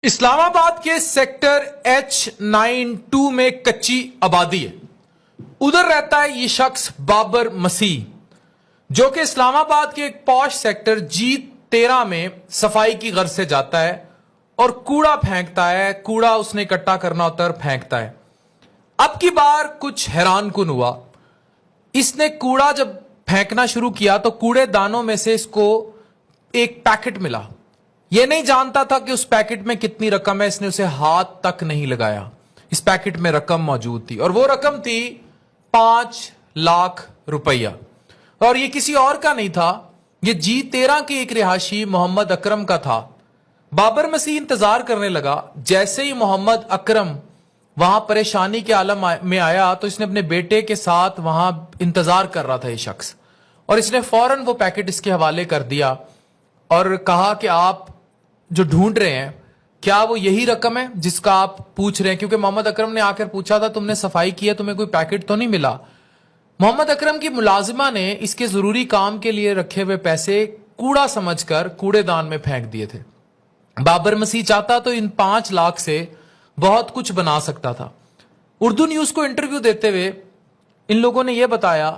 اسلام آباد کے sector H92 میں کچی آبادی ہے. ادھر رہتا ہے یہ شخص بابر مسیح، جو کہ اسلام آباد کے ایک پوش سیکٹر G13 میں صفائی کی غرض سے جاتا ہے اور کوڑا پھینکتا ہے. کوڑا اس نے اکٹھا کرنا ہوتا ہے اور پھینکتا ہے. اب کی بار کچھ حیران کن ہوا. اس نے کوڑا جب پھینکنا شروع کیا تو کوڑے دانوں میں سے اس کو ایک پیکٹ ملا. یہ نہیں جانتا تھا کہ اس پیکٹ میں کتنی رقم ہے. اس نے اسے ہاتھ تک نہیں لگایا. اس پیکٹ میں رقم موجود تھی اور وہ رقم تھی 5 لاکھ روپیہ. اور یہ کسی اور کا نہیں تھا، یہ G13 کے ایک رہائشی محمد اکرم کا تھا. بابر مسیح انتظار کرنے لگا. جیسے ہی محمد اکرم وہاں پریشانی کے عالم میں آیا تو اس نے اپنے بیٹے کے ساتھ وہاں انتظار کر رہا تھا یہ شخص، اور اس نے فوراً وہ پیکٹ اس کے حوالے کر دیا اور کہا کہ آپ جو ڈھونڈ رہے ہیں کیا وہ یہی رقم ہے جس کا آپ پوچھ رہے ہیں؟ کیونکہ محمد اکرم نے آ کر پوچھا تھا تم نے صفائی کی ہے، تمہیں کوئی پیکٹ تو نہیں ملا. محمد اکرم کی ملازمہ نے اس کے ضروری کام کے لیے رکھے ہوئے پیسے کوڑا سمجھ کر کوڑے دان میں پھینک دیے تھے. بابر مسیح چاہتا تو ان 5 لاکھ سے بہت کچھ بنا سکتا تھا. اردو نیوز کو انٹرویو دیتے ہوئے ان لوگوں نے یہ بتایا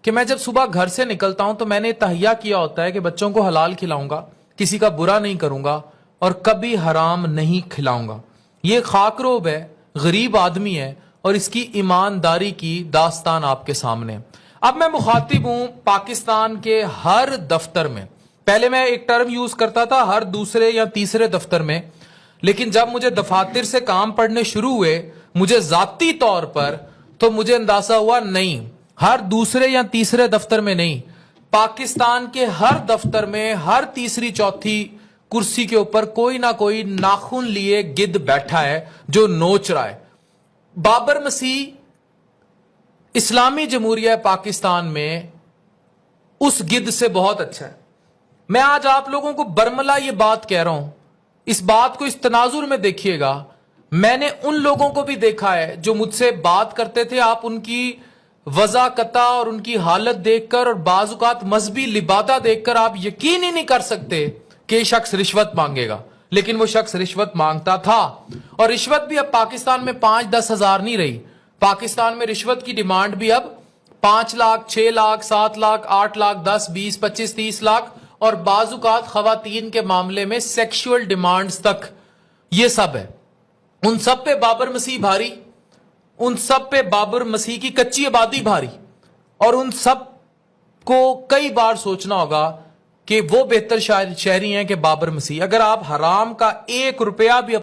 کہ میں جب صبح گھر سے نکلتا ہوں تو میں نے تہیہ کیا ہوتا ہے کہ بچوں کو حلال کھلاؤں گا، کسی کا برا نہیں کروں گا اور کبھی حرام نہیں کھلاؤں گا. یہ خاکروب ہے، غریب آدمی ہے اور اس کی ایمانداری کی داستان آپ کے سامنے. اب میں مخاطب ہوں پاکستان کے ہر دفتر میں. پہلے میں ایک ٹرم یوز کرتا تھا ہر دوسرے یا تیسرے دفتر میں، لیکن جب مجھے دفاتر سے کام پڑھنے شروع ہوئے مجھے ذاتی طور پر، تو مجھے اندازہ ہوا نہیں، ہر دوسرے یا تیسرے دفتر میں نہیں، پاکستان کے ہر دفتر میں ہر تیسری چوتھی کرسی کے اوپر کوئی نہ کوئی ناخن لیے گدھ بیٹھا ہے جو نوچ رہا ہے. بابر مسیح اسلامی جمہوریہ پاکستان میں اس گدھ سے بہت اچھا ہے. میں آج آپ لوگوں کو برملا یہ بات کہہ رہا ہوں، اس بات کو اس تناظر میں دیکھیے گا. میں نے ان لوگوں کو بھی دیکھا ہے جو مجھ سے بات کرتے تھے، آپ ان کی وضاقتہ اور ان کی حالت دیکھ کر اور بعض اوقات مذہبی لبادہ دیکھ کر آپ یقین ہی نہیں کر سکتے کہ یہ شخص رشوت مانگے گا. لیکن وہ شخص رشوت مانگتا تھا. اور رشوت بھی اب پاکستان میں 5-10 ہزار نہیں رہی. پاکستان میں رشوت کی ڈیمانڈ بھی اب 5 لاکھ 6 لاکھ 7 لاکھ 8 لاکھ 10 20 25 30 لاکھ اور بعض اوقات خواتین کے معاملے میں سیکشول ڈیمانڈز تک. یہ سب ہے. ان سب پہ بابر مسیح بھاری، ان سب پہ بابر مسیح کی کچی آبادی بھاری، اور ان سب کو کئی بار سوچنا ہوگا کہ وہ بہتر شہری ہیں کہ بابر مسیح. اگر آپ حرام کا 1 روپیہ بھی